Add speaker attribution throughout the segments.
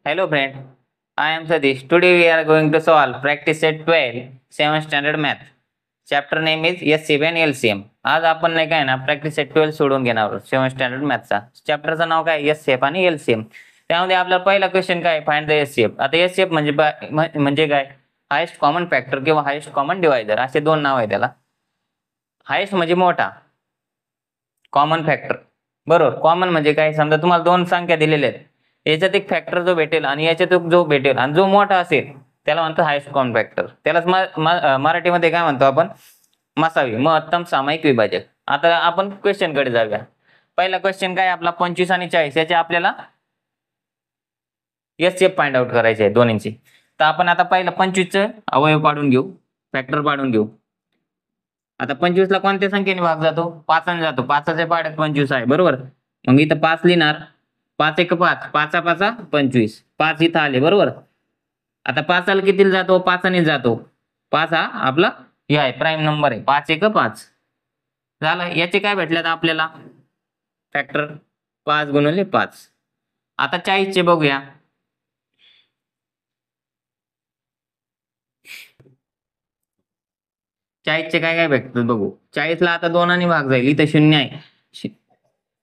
Speaker 1: Hello friend, I am Satish. Today we are going to solve practice set 12, 7th standard math. Chapter name is SCB and LCM. आज आपण नाही काय ना practice set 12 सोडून घेणार आहोत 7th स्टँडर्ड मॅथचा. चॅप्टरचं नाव काय एससीएफ आणि एलसीएम. त्यामध्ये आपला पहिला क्वेश्चन काय फाइंड द एससीएफ. आता एससीएफ म्हणजे काय हायेस्ट कॉमन फॅक्टर किंवा हायेस्ट कॉमन डिवायडर असे दोन नाव आहे त्याला. हायेस्ट म्हणजे मोठा, कॉमन फॅक्टर बरोबर. कॉमन म्हणजे काय, समजा तुम्हाला दोन संख्या दिलेल्या आहेत, याच्यात एक फॅक्टर जो भेटेल आणि याच्यात जो भेटेल आणि जो मोठा असेल त्याला म्हणतो हायेस्ट कॉमन फॅक्टर. त्यालाच मराठीमध्ये काय म्हणतो आपण, मसावी, महत्तम सामायिक विभाजक. आता आपण क्वेश्चन कडे जाऊया. पहिला क्वेश्चन काय आपला 25 आणि 40 याचे आपल्याला एससीएफ फाइंड आउट करायचे आहे दोन्हींची. तर आपण आता पहिला 25चं अवयव पाडून घेऊ, फॅक्टर पाडून घेऊ. आता 25 ला कोणत्या संख्येने भाग जातो, 5 ने जातो. 5च्या पाड्यात 25 आहे बरोबर. मग इथं 5 लिहिणार, 5 एक 5, 5 5 25, 5 इथं आले बरोबर. आता 5 ला किती जातो, 5 ने जातो. 5 हा आपला हे आहे प्राईम नंबर आहे. 5 एक 5 झालं. याचे काय भेटल्यात आपल्याला फॅक्टर 5 गुणिले 5. आता 40 चे बघूया. चे काय काय भेटतात बघू. 40 ला आता 2 ने भाग जाईल, इथं 0 आहे.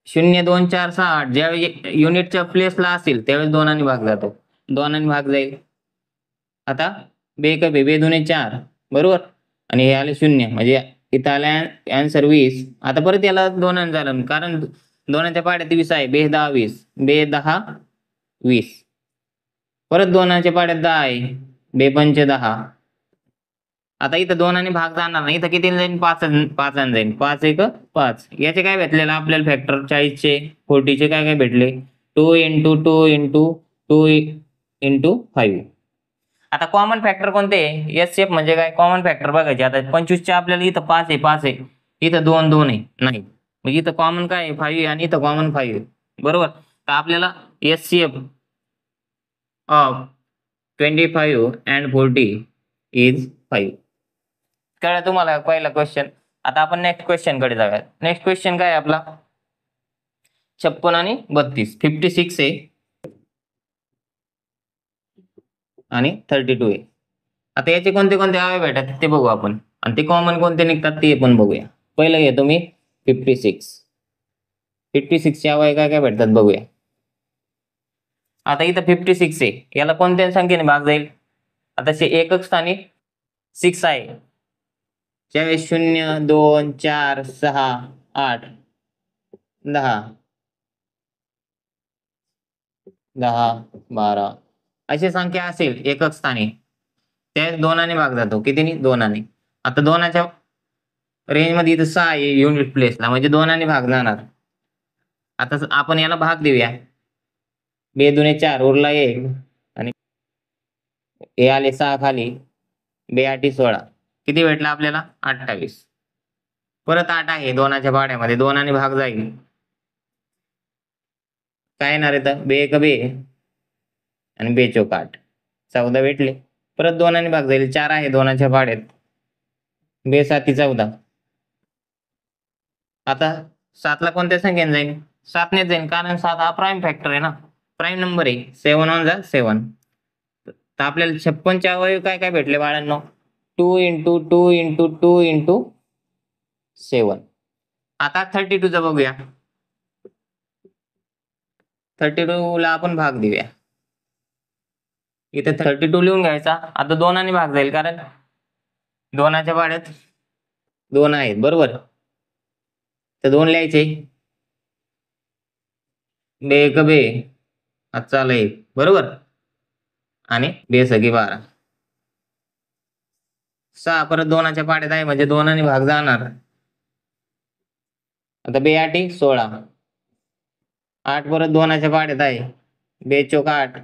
Speaker 1: 0 2 4 6 8 ज्यावेळी युनिटच्या प्लेसला असेल त्यावेळेस 2 ने भाग जातो, 2 ने भाग जाईल. आता बे एक बे 2 4 बरोबर आणि हे आले 0 म्हणजे इथं आला आन्सर 20. आता परत याला 2 ने झालं कारण 2च्या पाड्यात 20 आहे. बे 10 20, बे 10 20, परत 2च्या पाड्यात 10 आहे. बे 5 10. आता इथं 2 ने भाग जाणार नाही, इथं किती जाईल, 5 ने जाईल. 5 एक 5. याचे काय भेटलेलं आपल्याला फॅक्टर 40 चे 40 चे काय काय भेटले, 2 × 2 × 2 × 5. आता कॉमन फॅक्टर कोणते, एससीएफ म्हणजे काय कॉमन फॅक्टर बघायचे. आता 25 चे आपल्याला इथं 5 आहे, इथं 2 2 आहे नाही, मग इथं कॉमन काय 5 आहे आणि इथं कॉमन 5 आहे बरोबर. तर आपल्याला एससीएफ ऑफ 25 अँड 40 इज 5. कळलं तुम्हाला पहिला क्वेश्चन. आता आपण नेक्स्ट क्वेश्चन कडे जाऊया. नेक्स्ट क्वेश्चन काय आपला 56 आणि 32, 56 आहे आणि 32 आहे. आता याचे कोणते कोणते अवयव भेटतात ते बघू आपण आणि ते कॉमन कोणते निघतात ते पण बघूया. पहिलं घेतो मी 56 चे अवयव काय काय भेटतात बघूया. आता इथं 56 आहे, याला कोणत्या संख्येने भाग जाईल. आता एकक स्थानी 6 आहे, ज्यावेळेस 0 2 4 6 8 10 12 अशी संख्या असेल एकक स्थानी, त्यावेळेस 2 ने भाग जातो. कितीने, 2 ने. आता 2च्या रेंज मध्ये इथं 6 आहे युनिट प्लेसला म्हणजे 2 ने भाग जाणार. आता आपण याला भाग देऊया. बे 2 4 उरला 1 आणि हे आले 6 खाली, बे 8 16. किती भेटला आपल्याला 28. परत 8 आहे 2च्या पाड्यामध्ये, 2 ने भाग जाईल. काय येणार इथं, बे 1 बे आणि बे 4 8, 14 भेटले. परत 2 ने भाग जाईल. 4 आहे 2च्या पाड्यात, बे 7 14. आता 7 ला कोणत्या संख्येने जाईल, 7 ने जाईल कारण 7 हा प्राईम फॅक्टर आहे ना, प्राईम नंबर आहे. 7 1 जा 7. तर आपल्याला 56 चे अवयव काय काय भेटले बाळांनो, 2 × 2 × 2 × 7. आता 32 चा बघूया. 32 ला आपण भाग देऊया. इथे 32 लिहून घ्यायचा. आता 2 ने भाग जाईल कारण 2च्या पाड्यात 2 आहेत बरोबर. तर 2 लिहायचे. बे 1 बे चाल 1 बरोबर आणि बे 6 12. 6 परत 2च्या पाड्यात आहे म्हणजे 2 ने भाग जाणार. आता बे 8 16, 8 परत 2च्या पाड्यात आहे, बे 4 8,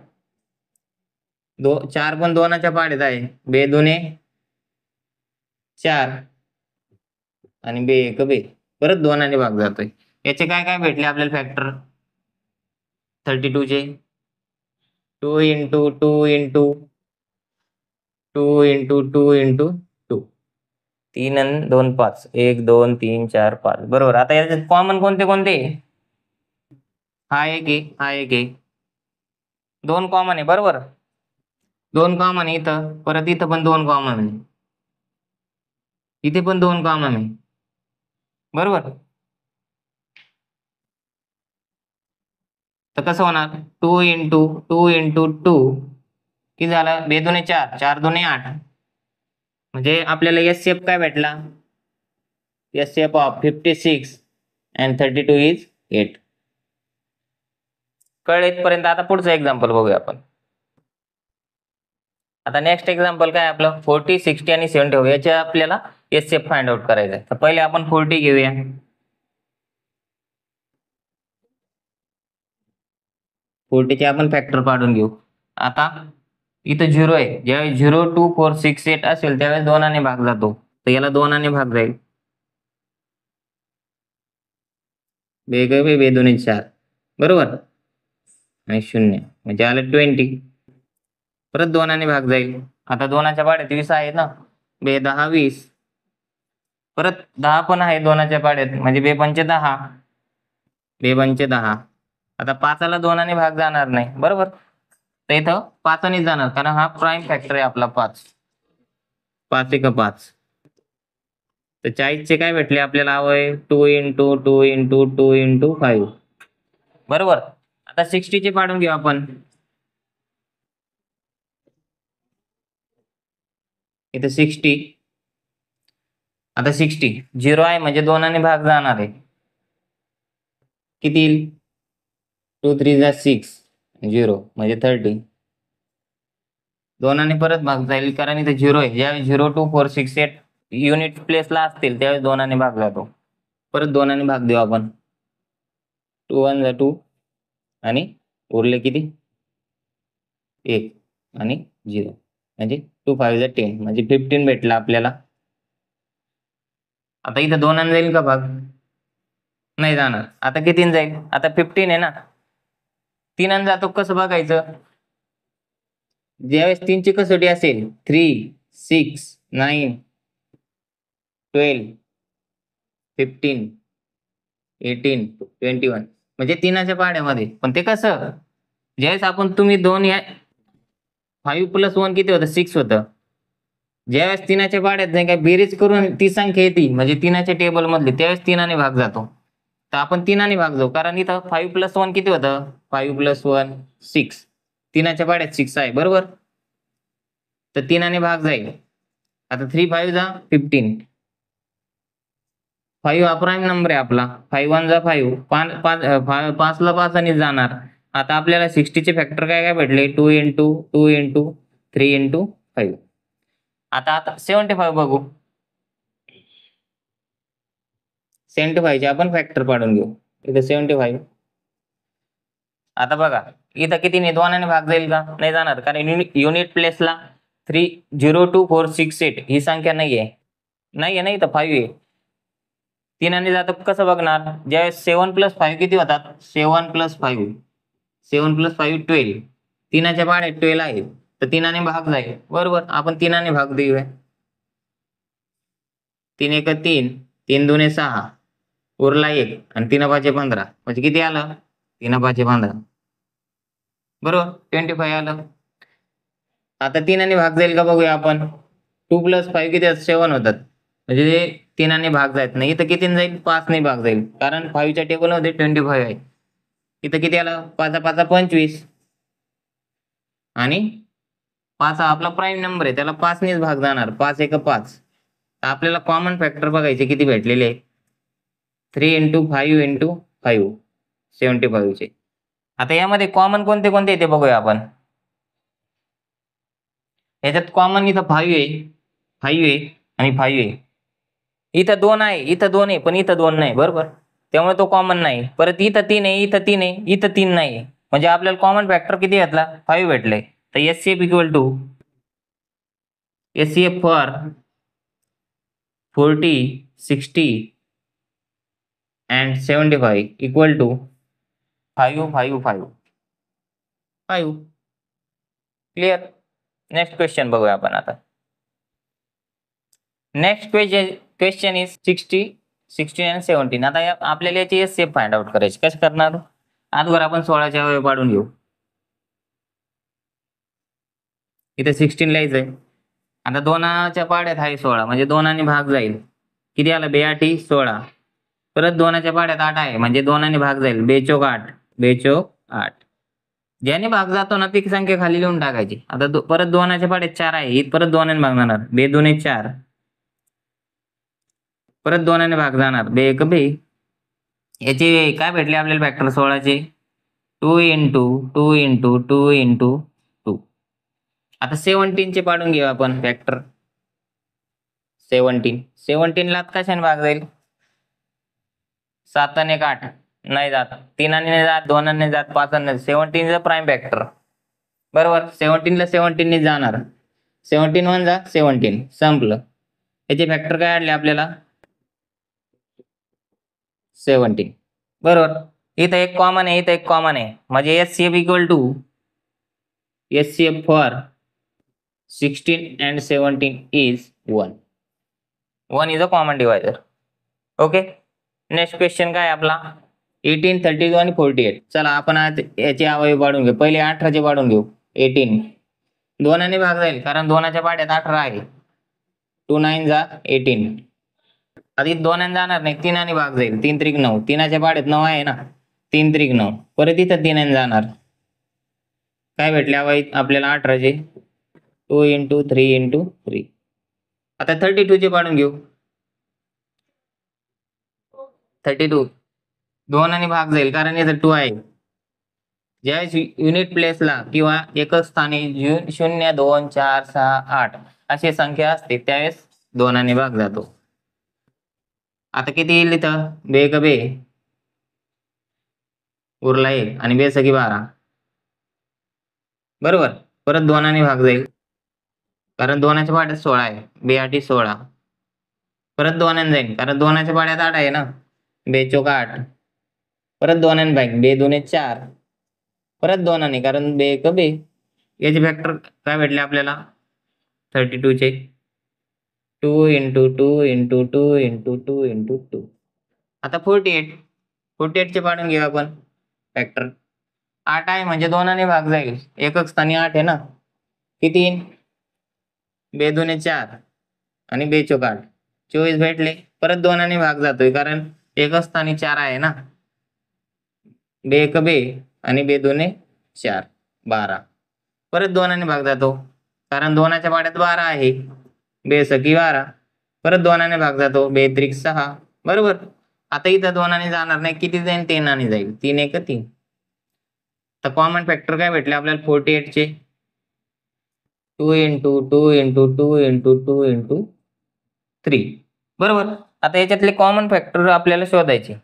Speaker 1: 4 पण 2च्या पाड्यात आहे, बे 2 4 आणि बे 1 बे. परत 2 ने भाग जातोय. याचे काय काय भेटले आपल्याला फॅक्टर 32 चे, 2 × 2 × 2 × 2 × 2, 3 आणि 2 5, 1 2 3 4 5 बरोबर. आता याच्यात कॉमन कोणते कोणते, हा एक आहे, हा एक आहे, 2 कॉमन आहे बरोबर, 2 कॉमन आहे इथं, परत इथं पण 2 कॉमन आहे, इथे पण 2 कॉमन आहे बरोबर. तर कसं होणार, 2 × 2 × 2 किती झालं, 2 दुणे 4, 4 दुणे 8, म्हणजे आपल्याला एस काय भेटला, एस ऑफ 56 and 32 is 8. कळलं इथपर्यंत. आता पुढचं एक्झाम्पल बघूया आपण. आता नेक्स्ट एक्झाम्पल काय आपलं, 40, 60 आणि 70 याच्या आपल्याला एस फाइंड आउट करायचं आहे. तर पहिले आपण 40 घेऊया. 40 चे आपण फॅक्टर काढून घेऊ. आता इथं 0 आहे, ज्यावेळेस 0, 2, 4, 6, 8 असेल त्यावेळेस 2 ने भाग जातो, तर याला 2 ने भाग जाईल. 2 दुणे 4 बरोबर, आणि 0 म्हणजे आलं 20. परत 2 ने भाग जाईल. आता 2च्या पाड्यात 20 आहे ना, 2 10 20, परत 10 पण आहे 2च्या पाड्यात, म्हणजे 2 पंचे 10, 2 पंचे 10. आता 5ला 2 ने भाग जाणार नाही बरोबर, तर इथं 5 ने जाणार, कारण हा प्राइम फॅक्टर आहे आपला 5. 5 × 5, तर 40 चे काय भेटले आपल्याला, हवंय 2 × 2 × 2 × 5 बरोबर. आता 60 चे पाडून घेऊ आपण. इथं 60, आता 60 0 आहे म्हणजे 2 ने भाग जाणार आहे, किती येईल, 2 3 जा 6, 0 म्हणजे 30. 2 ने परत भाग जाईल, कारण इथे 0 आहे, ज्यावेळेस 0, 2, 4, 6, 8 युनिट प्लेसला असतील त्यावेळेस 2 ने भाग जातो. परत 2 ने भाग देऊ आपण, 2 1 जा 2 आणि उरले किती 1 आणि 0, म्हणजे 2 5 जा 10, म्हणजे 15 भेटला आपल्याला. आता इथं 2 ने जाईल का भाग, नाही जाणार. आता कितीने जाईल, आता 15 आहे ना, 3 ने जातो, कसं बघायचं, ज्यावेळेस 3 ची कसोटी असेल, 3 6 9 12 15 18 21, म्हणजे 3च्या पाड्यामध्ये. पण ते कसं, ज्यावेळेस आपण तुम्ही 2 या 5 + 1 किती होतं, 6 होतं, ज्यावेळेस 3च्या पाड्यात नाही काय बेरीज करून ती संख्या येते, म्हणजे 3च्या टेबल मधली, त्यावेळेस 3 ने भाग जातो. तर आपण 3 ने भाग जाऊ, कारण इथं 5 + 1 किती होतं, 5 + 1 6, 3च्या पाड्यात 6 आहे बरोबर, तर 3 ने भाग जाईल. आता 3 5 जा 15, 5 हा प्राईम नंबर आहे आपला, 5 1 जा 5, 5 ला 5 ने जाणार. आता आपल्याला 60 चे फॅक्टर काय काय भेटले, 2 × 2 × 3 × 5. आता 75 बघू. 75 चे आपण फॅक्टर पाडून घेऊ. इथं 75, आता बघा इथं किती नाही, 2 ने भाग जाईल का, नाही जाणार, कारण युनिट प्लेसला 3 0 2 4 6 8 ही संख्या नाहीये, नाहीये, नाही तर 5 आहे. 3 ने जातो, कसं बघणार, ज्यावेळेस 7 + 5 किती होतात, 7 + 5 7 + 5 12, 3च्या पाड्यात 12 आहे, तर 3 ने भाग जाईल बरोबर. आपण 3 ने भाग देऊया, 3 1 3, 3 2 6, उरला 1 आणि 3 5 15, म्हणजे किती आलं, 3 5 15 बरोबर, 25 आलं. आता 3 ने भाग जाईल का बघूया आपण, 2 + 5 किती 7 होतात, म्हणजे 3 ने भाग जात नाही. इथं किती जाईल, 5 ने भाग जाईल, कारण 5च्या टेबलमध्ये 25 आहे. इथं किती आलं, 5 5 25, आणि 5 हा आपला प्राईम नंबर आहे, त्याला 5 नेच भाग जाणार, 5 1 5. आपल्याला कॉमन फॅक्टर बघायचे किती भेटलेले आहे, 3 × 5 × 5 75 चे. आता यामध्ये कॉमन कोणते कोणते ते बघूया आपण. याच्यात कॉमन इथं 5 आहे, 5 आहे आणि 5 आहे. इथं 2 आहे, इथं 2 आहे, पण इथं 2 नाही बरोबर, त्यामुळे तो कॉमन नाही. परत इथं 3 आहे, इथं 3 आहे, इथं 3 नाही, म्हणजे आपल्याला कॉमन फॅक्टर किती घेतला, 5 भेटले. तर HCF equal to HCF for 40 60 and 75 equal to 5 5 5 5. Clear. Next question बघूया आपण. आता नेक्स्ट क्वेश्चन इज 60 16 and 17. आता आपल्याला याची एचसीएफ फाइंड आउट करायची, कसं करणार, आजवर आपण 16च्या अवयव पाडून घेऊ. इथे 16 लिहायचंय. आता दोनाच्या पाड्यात आहे 16 म्हणजे दोनाने भाग जाईल. किती आला? 2 16. परत दोनाच्या पाड्यात 8 आहे म्हणजे दोनाने भाग जाईल. 2 चोक 8. 2 चोक 8. ज्याने भाग जातो ना ती संख्या खाली लिहून टाकायची. आता परत दोनाच्या पाड्यात 4 आहे. ही परत दोनाने भाग जाणार. 2 2 4. परत दोनाने भाग जाणार. 2 1 2. याचे काय भेटले आपल्याला फॅक्टर 16चे? 2 into 2 into 2 into 2. आता 17 चे पाडून घेऊ आपण फॅक्टर. 17 ला कशाने भाग जाईल? 7 आणि 1 8 नाही जात. 3 आणि नाही जात. 2 नाही जात. 5 नाही. 17 चा प्राईम फॅक्टर. बरोबर. 17 ला 17 ने जाणार. 17 1 जा 17. संपलं. याचे फॅक्टर काय आले आपल्याला? 17. बरोबर. इथं एक कॉमन आहे, इथं एक कॉमन आहे. म्हणजे HCF equal to HCF for 16 and 17 is 1. 1 is a common divisor. Okay. Next question काय आपला? 18 32 आणि 48. चला आपण आज याचे अवयव पाडून घेऊ. पहिले 18 चे पाडून घेऊ. 18 दोनाने भाग जाईल कारण दोनाच्या पाड्यात 18 आहे. 2 9 जा 18. आधी 2 जाणार नाही. 3 भाग जाईल. 3 त्रिक 9. 3च्या पाड्यात 9 आहे ना. 3 त्रिक 9. परत इथं 3 जाणार. काय भेटले अवयव आपल्याला? 18 चे. 2 इंटू 3 इंटू 3. आता 32 चे पाडून घेऊ. 32 2 भाग जाईल कारण इथं 2 आहे. ज्यावेळेस युनिट प्लेसला किंवा एकच स्थानी 0 2 4 6 8 अशी संख्या असते त्यावेळेस 2 भाग जातो. आता किती येईल इथं? 2 1 2 उरला 1 आणि 2 सकी 12. बरोबर. परत 2 भाग जाईल कारण 2च्या पाड्यात 16 आहे. 2 8 16. परत 2 जाईल कारण 2च्या पाड्यात 8 आहे ना. 2 चोक 8. परत 2 भाग. 2 2 4. परत 2 कारण 2 1 2. याचे फॅक्टर काय भेटले आपल्याला? 32 चे. 2 इंटू 2 इंटू 2 इंटू 2 इंटू 2. आता 48 चे पाडून घेऊ आपण फॅक्टर. 8 आहे म्हणजे 2 भाग जाईल. एकक स्थानी 8 आहे ना. किती? 2 2 4 आणि 2 चोक 8. 24 भेटले. परत 2 भाग जातोय कारण एकच स्थानी 4 आहे ना. 2 1 2 आणि 2 2 4 12. परत 2 भाग जातो कारण 2च्या पाड्यात 12 आहे. 2 सकी 12. परत 2 भाग जातो. 2 त्रिक 6. बरोबर. आता इथं 2 जाणार नाही. किती जाईल? 3 जाईल. 3 1 3. तर कॉमन फॅक्टर काय भेटले आपल्याला 48 चे? 2 इंटू 2 इंटू 2 इंटू 2 इंटू 3. बरोबर. आता याच्यातले कॉमन फॅक्टर आपल्याला शोधायचे.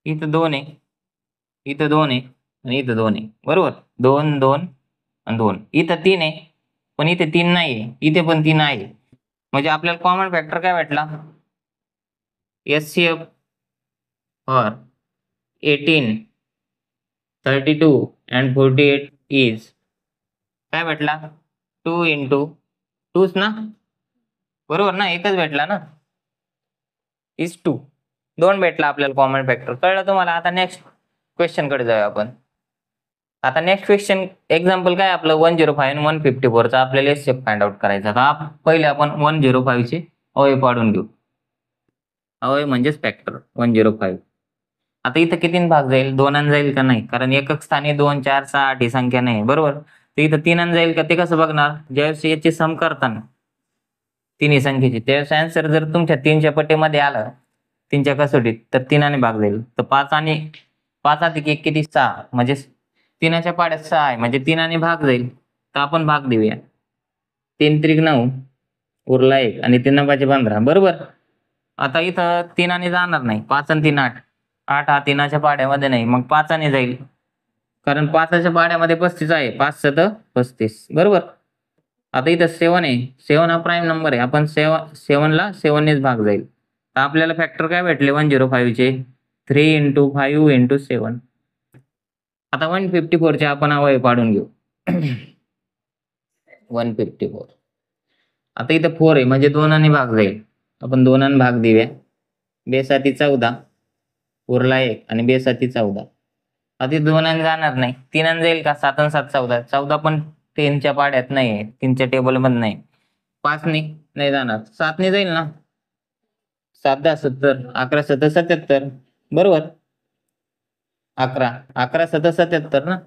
Speaker 1: इथं 2 आहे. इथं 2 आहे आणि इथं 2 आहे. बरोबर. 2 2 आणि 2. इथं 3 आहे पण इथे 3 नाही आहे. इथे पण 3 आहे. म्हणजे आपल्याला कॉमन फॅक्टर काय भेटला? HCF फॉर 18 32 and 48 is काय भेटला? 2 इंटू 2 ना. बरोबर ना. एकच भेटला ना. इज 2. 2 भेटला आपल्याला कॉमन फॅक्टर. कळलं तुम्हाला? आता नेक्स्ट क्वेश्चन कडे जाऊया आपण. आता नेक्स्ट क्वेश्चन एक्झाम्पल काय आपलं 105 आणि 154 चा आपल्याला HCF फाइंड आउट करायचा. आता पहिले आपण 105 चे अवयव पाडून घेऊ. अवयव म्हणजेच फॅक्टर 105. आता इथं किती भाग जाईल? 2 जाईल का नाही? कारण एकक स्थानी 2 4 6 8 ही संख्या नाही. बरोबर. तर इथं 3 जाईल का? ते कसं बघणार? ज्यावेळेस याची सम करताना तिन्ही संख्येची त्यावेळेस आन्सर जर तुमच्या 3च्या पट्टीमध्ये आलं 3च्या कसोटीत तर 3 भाग जाईल. तर 5 आणि 5 अधिक 1 किती? 6 म्हणजे 3च्या पाड्यात 6 आहे म्हणजे 3 भाग जाईल. तर आपण भाग देऊया. 3 त्रिक 9 उरला 1 आणि 3 5 15. बरोबर. आता इथं 3 जाणार नाही. 5 आणि 3 8. 8 हा 3च्या पाड्यामध्ये नाही मग 5 जाईल कारण 5च्या पाड्यामध्ये 35 आहे. 5 7 35. बरोबर. आता इथं 7 आहे. 7 हा प्राईम नंबर आहे. आपण 7 ला 7 नेच भाग जाईल. तर आपल्याला फॅक्टर काय भेटले 105 चे? 3 इंटू 5 इंटू 7. आता 154 चे आपण अवयव पाडून घेऊ. 154. आता इथं 4 आहे म्हणजे 2 भाग जाईल. आपण 2 भाग देऊया. 2 7 14 उरला 1 आणि 2 7 14. आधी दोनाने जाणार नाही, तीनाने जाईल का? 7 आणि 7 14, 14 पण 3च्या पाड्यात नाही, 3च्या टेबल मध्ये नाही. 5ने नाही जाणार, 7ने जाईल ना. 7 10 70, 11 7 77, बरोबर. 11 11 7 77 ना.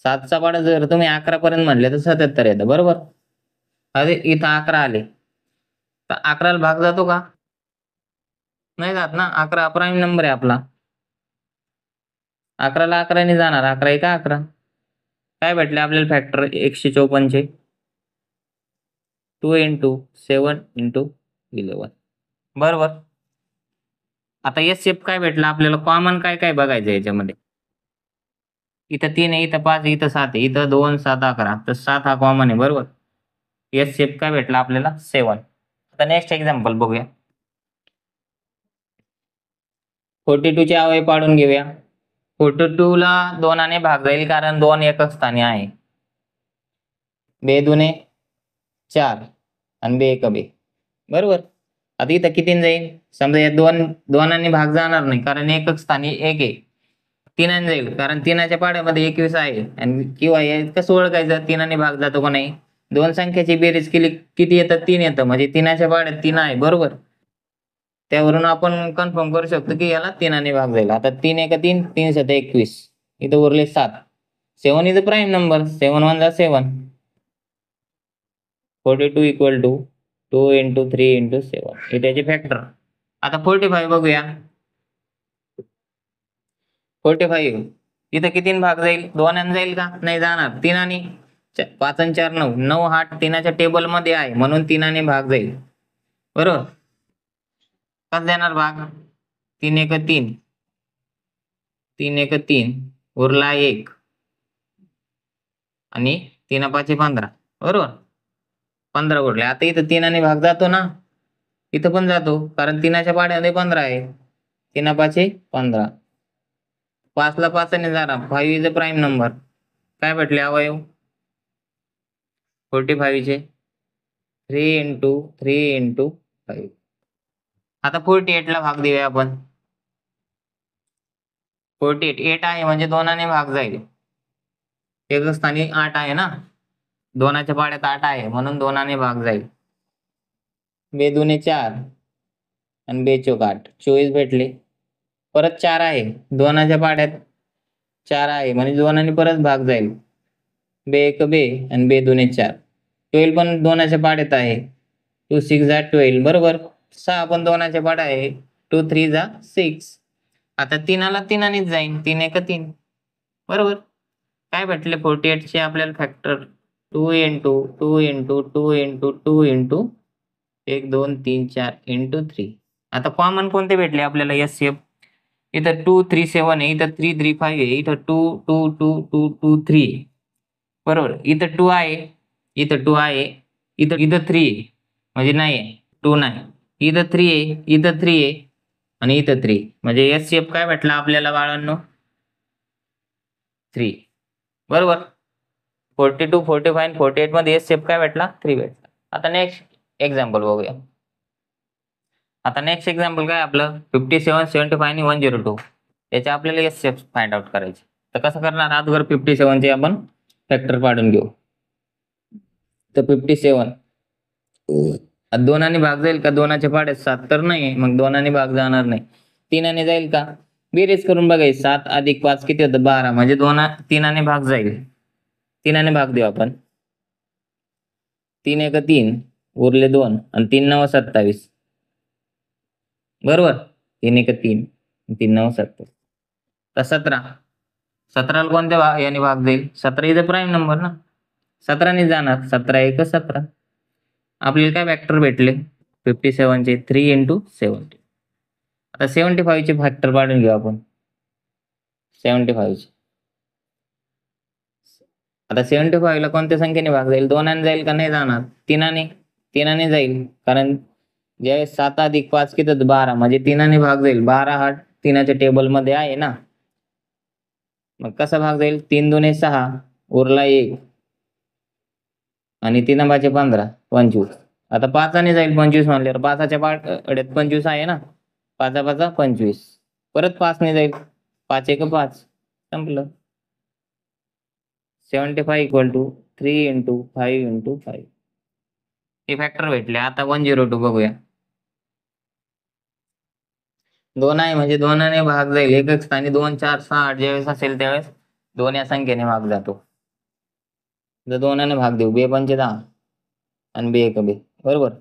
Speaker 1: 7चा पाडा जर तुम्ही 11 पर्यंत म्हणले तर 77 येतं, बरोबर. अरे इथं 11 आले तर 11ला भाग जातो का? नाही जात ना. 11 प्राईम नंबर आहे आपला. 11ला 11ने जाणार, 11 1 11. काय भेटले आपल्याला फॅक्टर 154चे? 2 × 7 × 11, बरोबर. आता एस शेप काय भेटला आपल्याला? कॉमन काय काय बघायचं याच्यामध्ये. इथं 3 आहे, इथं 5 आहे, इथं 7 आहे, इथं 2 7 11, तर 7 हा कॉमन आहे, बरोबर. एस शेप काय भेटला आपल्याला? 7. आता नेक्स्ट एक्झाम्पल बघूया. 42 चे अवयव पाडून घेऊया. 42 ला 2ने भाग जाईल कारण 2 एकक स्थानी आहे. 2 दुने 4 आणि 2 1 2, बरोबर. आता इथं कितीने जाईल? समजा या 2ने भाग जाणार नाही कारण एकक स्थानी 1 आहे. 3ने जाईल कारण 3च्या पाड्यामध्ये 21 आहे. आणि किंवा हे कसं ओळखायचं 3ने भाग जातो का नाही? 2 संख्याची बेरीज केली किती येतं? 3 येतं, म्हणजे 3च्या पाड्यात 3 आहे, बरोबर. त्यावरून आपण कन्फर्म करू शकतो की याला 3ने भाग जाईल. आता 3 1 3, 3 7 21, इथं उरले 7. 7 इज अ प्राईम नंबर, 7 1 7. 42 = 2 × 3 × 7, हे त्याचे फॅक्टर. आता 45 बघूया. 45 इथं कितीने भाग जाईल? 2ने जाईल का? नाही जाणार. 3ने. 5 आणि 4 9, 9 हा 3च्या टेबल मध्ये आहे म्हणून 3ने भाग जाईल, बरोबर. कसं देणार भाग? 3 1 3, 3 1 3, उरला 1 आणि 3 5 15, बरोबर. 15 उरले. आता इथं 3ने भाग जातो ना, इथं पण जातो कारण 3च्या पाड्यामध्ये 15 आहे. 3 5 15. 5 ला 5ने जाणार. 5 इज अ प्राईम नंबर. काय भेटले अवयव 45 चे? 3 × 3 × 5. आता 48 ला भाग देऊया आपण. 48 8 आहे म्हणजे 2ने भाग जाईल. एकक स्थानी 8 आहे ना, 2च्या पाड्यात 8 आहे म्हणून 2ने भाग जाईल. 2 दुने 4 आणि 2 चौक 8, 24 भेटले. परत 4 आहे, 2च्या पाड्यात 4 आहे म्हणजे 2ने परत भाग जाईल. 2 1 2 आणि 2 दुने 4, 12 पण 2च्या पाड्यात आहे. 2 6 12, बरोबर. 6 पण 2च्या पाड्यात आहे. 2 3 6. आता 3ला 3नेच जाईल. 3 1 3, बरोबर. काय भेटले 48 चे आपल्याला फॅक्टर? 2 × 2 × 2 × 2 × 1 2 3 4 × 3. आता कॉमन कोणते भेटले आपल्याला? S shape. इथं 2 3 7 आहे, इथं 3 3 5 आहे, इथं 2 2 2 2 2 3, बरोबर. इथं 2 आहे, इथं 2 आहे, इथं इथं 3 आहे म्हणजे नाही आहे, 2 नाही. इथं 3 आहे, इथं 3 आहे आणि इथं 3, म्हणजे एस शेप काय भेटला आपल्याला बाळांनो? 3, बरोबर. 42 45 आणि 48 मध्ये एस शेप काय भेटला? 3 भेटला. आता नेक्स्ट एक्झाम्पल बघूया. आता नेक्स्ट एक्झाम्पल काय आपलं? 57 75 आणि 102. याचे आपल्याला एस शेप फाइंड आउट करायचे. तर कसं करणार? अगोदर 57 चे आपण फॅक्टर पाडून घेऊ. तर 57 2ने भाग जाईल का? 2च्या पाड्यात 7 तर नाही, मग 2ने भाग जाणार नाही. 3ने जाईल का? बेरीज करून बघायची. 7 + 5 किती होतं? 12, म्हणजे 3ने भाग जाईल. 3ने भाग देऊ आपण. 3 1 3, उरले 2 आणि 3 9 27, बरोबर. 3 1 3, 3 9 27. तर 17. 17ला कोणत्या याने भाग जाईल? 17 इज अ प्राईम नंबर ना, 17ने जाणार. 17 1 17. आपल्याला काय फॅक्टर भेटले 57 चे? 3 × 70. आता 75 चे फॅक्टर पाडून घेऊ आपण. 75 चे. आता 75 ला कोणत्या संख्येने भाग जाईल? 2ने जाईल का? नाही जाणार. 3ने जाईल कारण ज्यावेळेस 7 + 5 किती होतं? 12, म्हणजे 3ने भाग जाईल. 12 हा 3च्या टेबल मध्ये आहे ना, मग कसा भाग जाईल? 3 2 6, उरला 1 आणि 3 5 15 25. आता 5ने जाईल 25 म्हणल्यावर 5च्या पाड्यात 25 आहे ना, 5 5 25. परत 5ने जाईल. 5 1 5, संपलं. 75 इक्वल टू 3 इंटू 5 इंटू 5 हे फॅक्टर भेटले. आता 102 बघूया. 2 आहे म्हणजे 2ने भाग जाईल. एकक स्थानी 2 4 6 8 ज्यावेळेस असेल त्यावेळेस 2 या संख्येने भाग जातो. जर 2ने भाग देऊ, 2 पंचे 10 आणि 2 एक 2 बरोबर.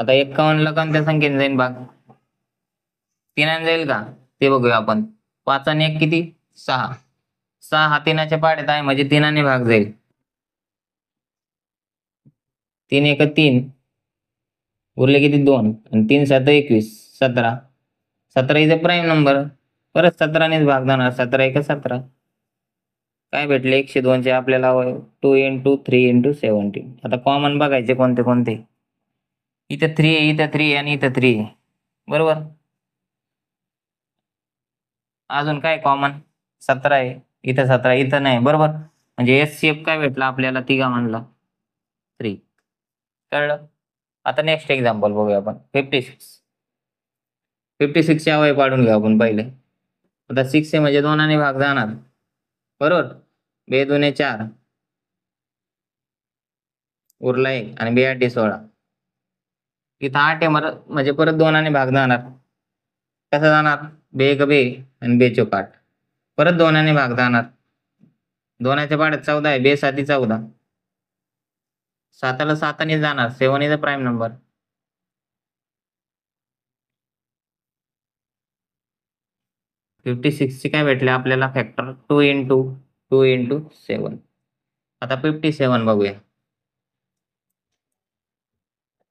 Speaker 1: आता 51ला कोणत्या संख्येने जाईल भाग? 3ने जाईल का ते बघूया आपण. 5 आणि 1 किती? 6. 6 हा 3च्या पाड्यात आहे म्हणजे 3ने भाग जाईल. 3 एक 3 उरले किती? 2 आणि 3 7 21 17. 17 इथे प्राईम नंबर. परत 17नेच भाग जाणार. 17 एक 17. काय भेटले? 102चे आपल्याला 2 इंटू 3 इंटू 17. आता कॉमन बघायचे कोणते कोणते. इथं 3 आहे, इथं 3 आणि इथं 3 आहे बरोबर. अजून काय कॉमन? 17 आहे, इथं 17 इथं नाही बरोबर. म्हणजे HCF काय भेटला आपल्याला? तिघांमधला 3. कळलं. आता नेक्स्ट एक्झाम्पल बघूया आपण. 56 चे अवयव पाडून घेऊ आपण पहिले. आता 6 आहे म्हणजे 2ने भाग जाणार बरोबर. 2 2 4 उरला 1 आणि 2 8 16. इथं 8 आहे म्हणजे परत 2ने भाग जाणार. कसं जाणार? 2 एक 2 आणि 2 चौक 8. परत 2ने भाग जाणार. 2च्या पाड्यात 14 आहे. 2 7 14. 7ला 7ने जाणार. 7 इज अ प्राईम नंबर. चे काय भेटले आपल्याला फॅक्टर? 2 into 2 into 7. आता 57 बघूया.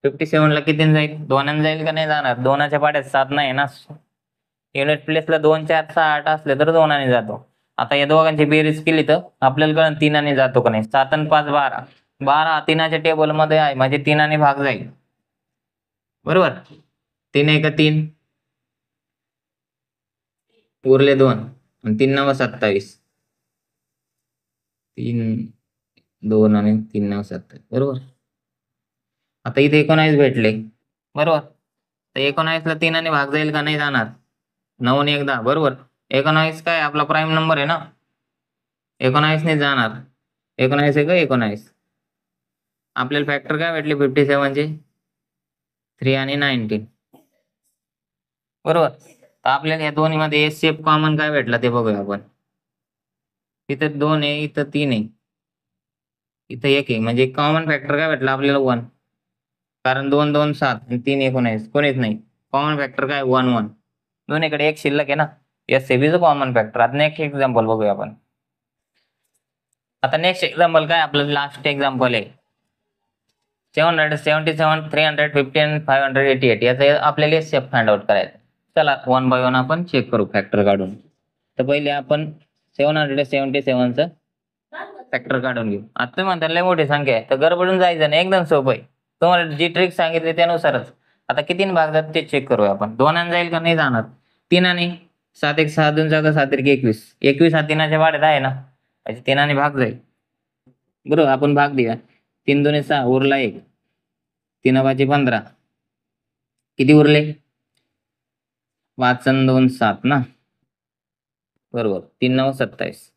Speaker 1: 57ला कितीने जाईल? 2ने जाईल का नाही जाणार? 2च्या पाड्यात 7 नाही ना. युनिट प्लेसला 2 4 6 8 असले तर 2ने जातो. आता या दोघांची बेरीज केली तर आपल्याला कळण 3ने जातो का नाही. 7 आणि 5 12. 12 3च्या टेबल मध्ये आहे म्हणजे 3ने भाग जाईल बरोबर. 3 एक 3 उरले 2 आणि 3 9 27. 3 2 आणि 3 9 27 बरोबर. आता इथे 19 भेटले बरोबर. तर 19ला 3ने भाग जाईल का नाही जाणार? 9 आणि 1 10 बरोबर. 19 काय आपला प्राईम नंबर आहे ना. 19ने जाणार. 19 एक 19. आपल्याला फॅक्टर काय भेटले 57चे? 3 आणि 19 बरोबर. तर आपल्याला या दोन्हीमध्ये HCF कॉमन काय भेटला ते बघूया आपण. इथं 2 आहे, इथं 3 आहे, इथं 1 आहे म्हणजे कॉमन फॅक्टर काय भेटला आपल्याला? 1. कारण 2 2 7 आणि 3 19 कोणीच नाही. कॉमन फॅक्टर काय? 1 1. दोन्हीकडे 1 शिल्लक आहे ना. HCFचं कॉमन फॅक्टर. आता नेक्स्ट एक्झाम्पल बघूया आपण. आता नेक्स्ट एक्झाम्पल काय आपलं? लास्ट एक्झाम्पल आहे 777 350 आणि 588. याचा आपल्याला HCF फाइंड आउट करायचं. चला 1 बाय 1 आपण चेक करू फॅक्टर काढून. तर पहिले आपण 777चं फॅक्टर काढून घेऊ. आता म्हणतात लय मोठी संख्या आहे तर गडबडून जायचं नाही. एकदम सोपं आहे. तुम्हाला जी ट्रिक सांगितली त्यानुसारच. आता कितीने भाग जात ते चेक करूया आपण. 2ने जाईल का नाही जाणार? 3ने. 7 1 6 2 7 7 1 21. 21 हा 3च्या वाढत आहे ना म्हणजे 3ने भाग जाईल बरोबर. आपण भाग देऊया. 3 2 6 उरला 1. 3 5 15. किती उरले? 5 आणि 2 7 ना बरोबर. 3 9 27.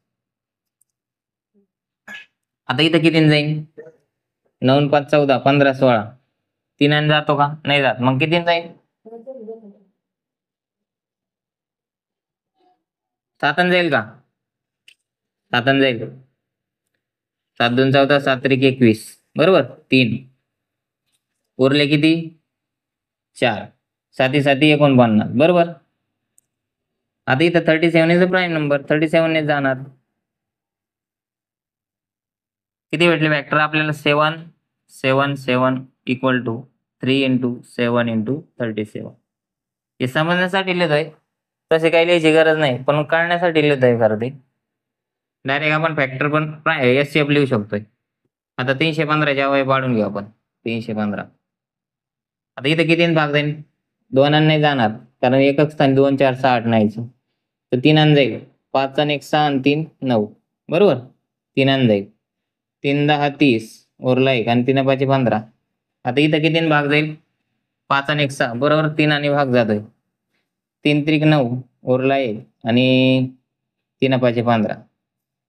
Speaker 1: आता इथं कितीने जाईल? 9 5 14 15 16. 3ने जातो का? नाही जात. मग कितीने जाईल? 7ने जाईल का? 7ने जाईल. 7 2 14 7 3 21 बरोबर. 3 उरले किती? 4. 7 7 49 बरोबर. आता इथं 37 इज प्राईम नंबर. 37ने जाणार. किती भेटले फॅक्टर आपल्याला? 7 7 7 इक्वल टू 3 इंटू 7 इंटू 37. हे समजण्यासाठी लिहितोय. तसे काही लिहायची गरज नाही पण कळण्यासाठी लिहितोय खरं ते. डायरेक्ट आपण फॅक्टर पण HCF लिहू शकतोय. आता 315च्या अवयव पाडून घेऊ आपण. 315. आता इथं कितीने भाग जाईल? 2ने जाणार कारण एकक स्थानी 2 4 6 8 नाहीच. तर 3ने जाईल. 5 आणि 1 6 आणि 3 9 बरोबर. 3ने जाईल. 3 10 30 उरला 1 आणि 3 5 15. आता इथं कितीने भाग जाईल? 5 आणि 1 6 बरोबर. 3ने भाग जातोय. 3 3 9 उरला 1 आणि 3 5 15.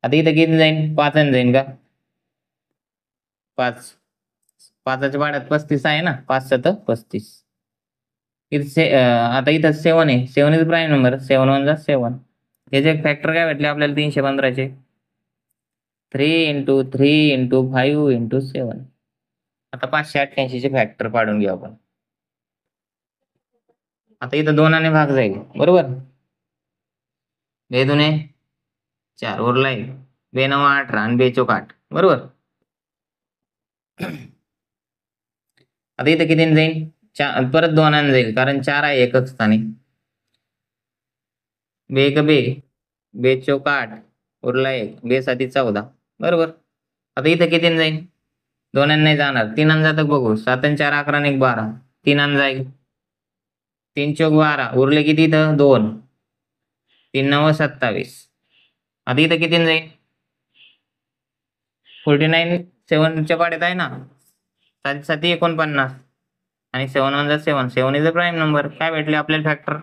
Speaker 1: आता इथं किती जाईल? 5 जाईल का? 5. 5च्या पाड्यात 35 आहे ना, 5 7 35. आता इथं 7 आहे, 7 इज प्राईम नंबर, 7 1 जा 7. याचे फॅक्टर काय भेटले आपल्याला? 315चे. 3 × 3 × 5 × 7. आता 588चे फॅक्टर पाडून घेऊ आपण. आता इथं 2 भाग जाईल, बरोबर. 2 दुने 4 उरला 1, 2 9 18 आणि 2 चौक 8, बरोबर. आता इथं किती जाईल? परत 2 जाईल, कारण 4 आहे एकच स्थानी. 2 1 2, 2 चौक 8 उरला 1, 2 7 14, बरोबर. आता इथं किती जाईल? 2 नाही जाणार, 3 जातं बघू. 7 आणि 4 11 आणि 1 12, 3 जाईल. 3 चौक 12 उरले किती इथं? 2. 3 9 27. आता इथं किती जाईल? 49 7च्या पाड्यात आहे ना, 7 7 49 आणि 7 1 जा 7. 7 इज अ प्राईम नंबर. काय भेटले आपल्याला फॅक्टर?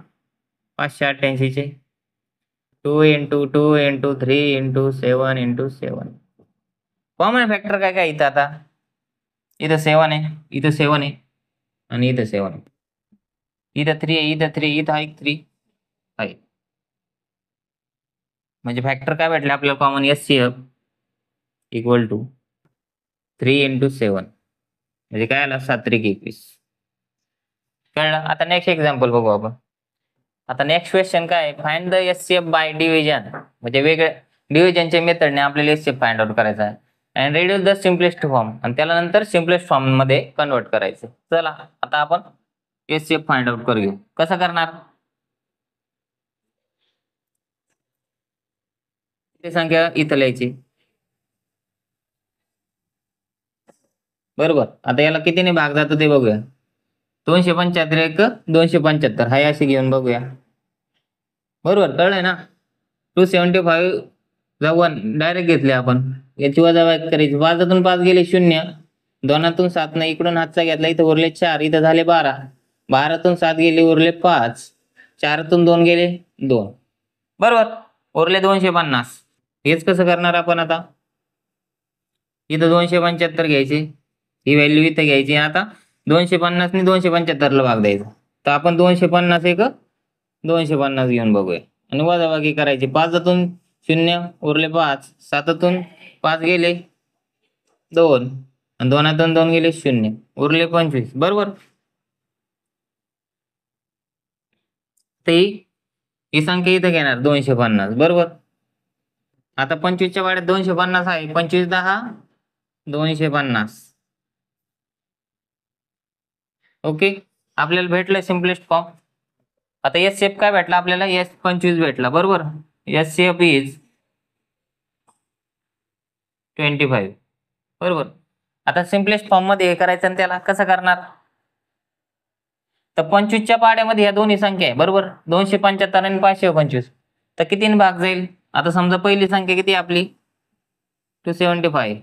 Speaker 1: 588चे. 2 × 2 × 3 × 7 × 7. कॉमन फॅक्टर काय काय इथं? आता इथं 7 आहे, इथं 7 आहे आणि इथं 7 आहे. इथं 3 आहे, इथं 3, इथं आहे 3 आहे. म्हणजे फॅक्टर काय भेटले आपल्याला कॉमन? HCF = 3 × 7. म्हणजे काय आलं? 7 3 21. कळलं? आता नेक्स्ट एक्झाम्पल बघू आपण. आता नेक्स्ट क्वेश्चन काय? Find the HCF by division. म्हणजे वेगळ्या डिव्हिजनच्या मेथडने आपल्याला HCF फाइंड आउट करायचा आहे. And reduce the simplest form. आणि त्याला नंतर सिम्पलेस्ट फॉर्म मध्ये कन्वर्ट करायचं. चला आता आपण HCF फाइंड आउट करू. कसं करणार? किती संख्या इथं लिहायची, बरोबर. आता याला कितीने भाग जातो ते बघूया. 275 1 275 हाय अशी घेऊन बघूया, बरोबर. कळलंय ना? 275 ला 1 डायरेक्ट घेतले आपण. याची वजाबाकी करायची. 5 5 गेले 0, 2 7 नाही, इकडून हातचा घेतला, इथं उरले 4, इथं झाले 12, 12 7 गेले उरले 5, 4 2 गेले 2, बरोबर. उरले 250. हेच कसं करणार आपण? आता इथं 275 घ्यायचे, ही व्हॅल्यू इथं घ्यायची. आता 250 ने 275 ला भाग द्यायचा. तर आपण 250 1 250 घेऊन बघूया आणि वजाबाकी करायची. 5 0 उरले 5, 7 5 गेले 2 आणि 2 2 गेले 0, उरले 25, बरोबर. तर ही संख्या इथं घेणार 250, बरोबर. आता 25च्या वाड्यात 250 आहे. 25 10 250. ओके, आपल्याला भेटलं सिम्पलेस्ट फॉर्म. आता HCF काय भेटला आपल्याला? 25 भेटला, बरोबर. HCF इज 25, बरोबर. आता सिम्पलेस्ट फॉर्म मध्ये हे करायचं आणि त्याला कसं करणार? तर 25च्या पाड्यामध्ये या दोन्ही संख्या आहे, बरोबर. 275 आणि 525. तर कितीने भाग जाईल? आता समजा पहिली संख्या किती आपली? 275.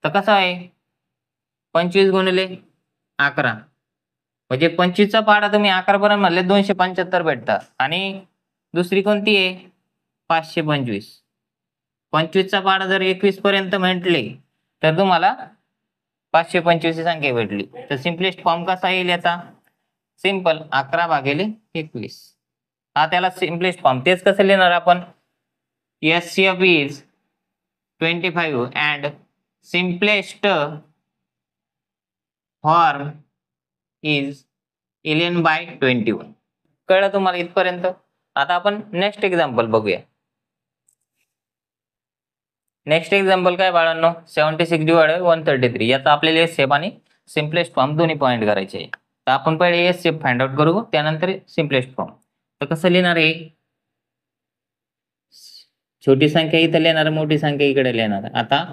Speaker 1: तर कसं आहे? 25 गुणिले 11, म्हणजे 25चा पाडा तुम्ही 11 पर्यंत म्हणले 275 भेटतात. आणि दुसरी कोणती आहे? 525. 25चा पाडा जर 21 पर्यंत म्हटले तर तुम्हाला 525 ही संख्या भेटली. तर सिम्पलेस्ट फॉर्म कसा येईल याचा? सिंपल 11 भागिले 21. हा त्याला सिम्पलेस्ट फॉर्म. तेच कसं लिहिणार आपण? HCF is 25 and simplest form is 11/21. कळलं तुम्हाला इथपर्यंत? आता आपण नेक्स्ट एक्झाम्पल बघूया. नेक्स्ट एक्झाम्पल काय बाळांनो? 76 / 133. याचा आपल्याला HCF आणि सिम्पलेस्ट फॉर्म दोन्ही पॉईंट करायचे आहे. तर आपण पहिले HCF फाइंड आउट करू, त्यानंतर सिम्पलेस्ट फॉर्म. तर कसं लिहिणार आहे? छोटी संख्या इथं लिहिणार, मोठी संख्या इकडे लिहिणार. आता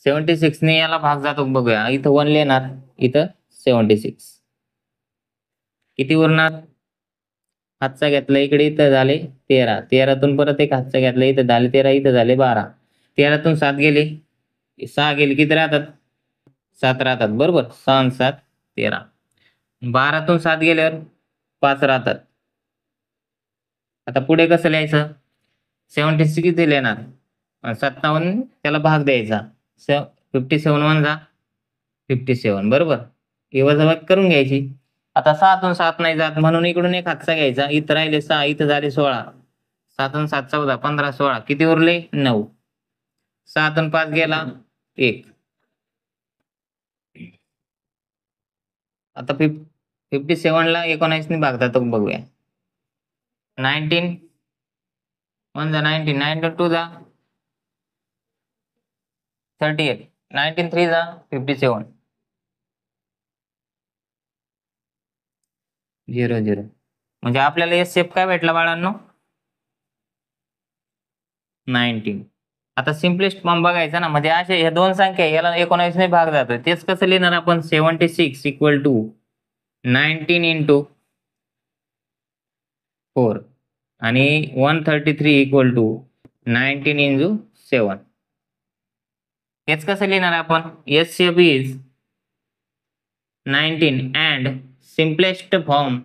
Speaker 1: 76 ने याला भाग जातो बघूया. इथं 1 लिहिणार, इथं 76. किती उरणार? हातचा घेतला इकडे, इथं झाले 13. 13 परत एक हातचा घेतला, इथं झाले 13, इथं झाले 12. 13 7 गेले, 6 गेले, किती राहतात? 7 राहतात, बरोबर. 6 आणि 7 13. 12 7 गेल्यावर 5 राहतात. आता पुढे कसं लिहायचं? 76 किती येणार 57 त्याला भाग द्यायचा 57 वन जा 57 बरोबर. ही वजाबाकी करून घ्यायची. आता 7 7 नाही जात म्हणून इकडून एक हातचा घ्यायचा. इथं राहिले 6 इथं झाले 16 7 आणि 7 14 15 16 किती उरले 9 7 आणि 5 गेला 1. आता 57 ला 19 ने भाग जातो बघूया. 19 1 जा 19 9 2 जा 38 19 3 जा 57 0 0 म्हणजे आपल्याला एस शेप काय भेटला बाळांनो 19. आता सिम्पलेस्ट फॉर्म बघायचा ना म्हणजे असे ह्या दोन संख्या याला 19 ने भाग जातोय तेच कसं लिहिणार आपण 76 इक्वल टू 19 इंटू 4 आणि 133 इक्वल टू 19 इंटू 7. हेच कसं लिहिणार आपण S shape is 19 and simplest form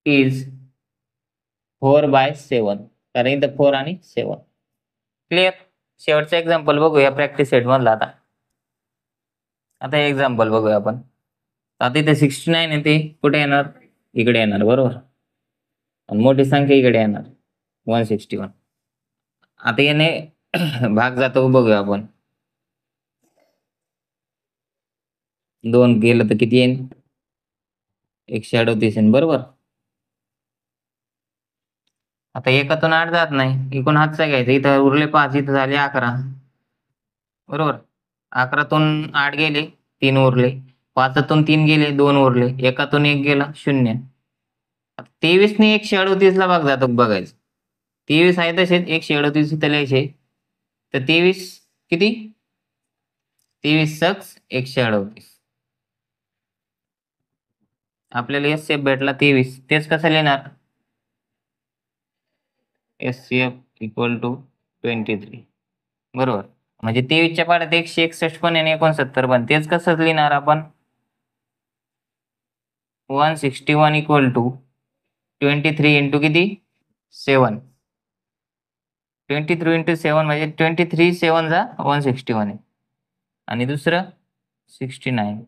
Speaker 1: is 4/7 कारण इथं 4 आणि 7. क्लिअर. शेवटचं एक्झाम्पल बघूया प्रॅक्टिस सेट मधला. आता एक्झाम्पल बघूया आपण. आता इथे 69 आहे ते कुठे येणार इकडे येणार बरोबर आणि मोठी संख्या इकडे येणार 161. आता याने भाग जातो बघूया आपण 2 गेलं तर किती येईल 138 येईल बरोबर. आता एकातून 8 जात नाही इकडून हातचा घ्यायचा इथं उरले 5 इथं झाले 11 बरोबर. 11तून 8 गेले 3 उरले 5तून 3 गेले 2 उरले एकातून 1 गेला 0. 23 ने 138 ला भाग जातो बघायचं 23 आहे तसेच 138 इथं लिहायचे तर 23 किती 23 सक्स 138 आपल्याला एस शेप भेटला 23 तेच कसं लिहिणार एस शेप इक्वल टू 23 बरोबर. म्हणजे 23च्या पाड्यात 161 पण आणि 69 पण तेच कसं लिहिणार आपण 161 इक्वल टू 23 इंटू किती 7 23 इंटू 7 म्हणजे 23 7 जा 161 आहे आणि दुसरं 69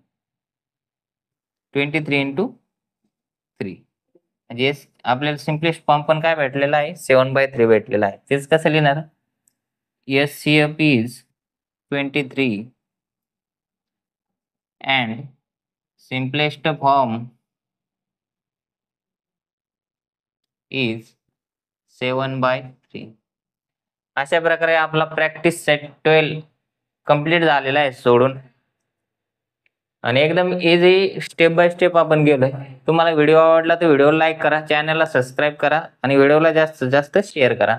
Speaker 1: 23 इंटू 3 म्हणजे आपल्याला सिम्पलेस्ट फॉर्म पण काय भेटलेला आहे 7/3 भेटलेला आहे. तेच कसं लिहिणार S C F is 23 and simplest form is 7/3. अशा प्रकारे आपला प्रॅक्टिस सेट 12 कंप्लीट झालेला आहे सोडून आणि एकदम इझी स्टेप बाय स्टेप आपण गेलोय. तुम्हाला व्हिडिओ आवडला तर व्हिडिओला लाईक करा चॅनलला सबस्क्राईब करा आणि व्हिडिओला जास्तीत जास्त शेअर करा.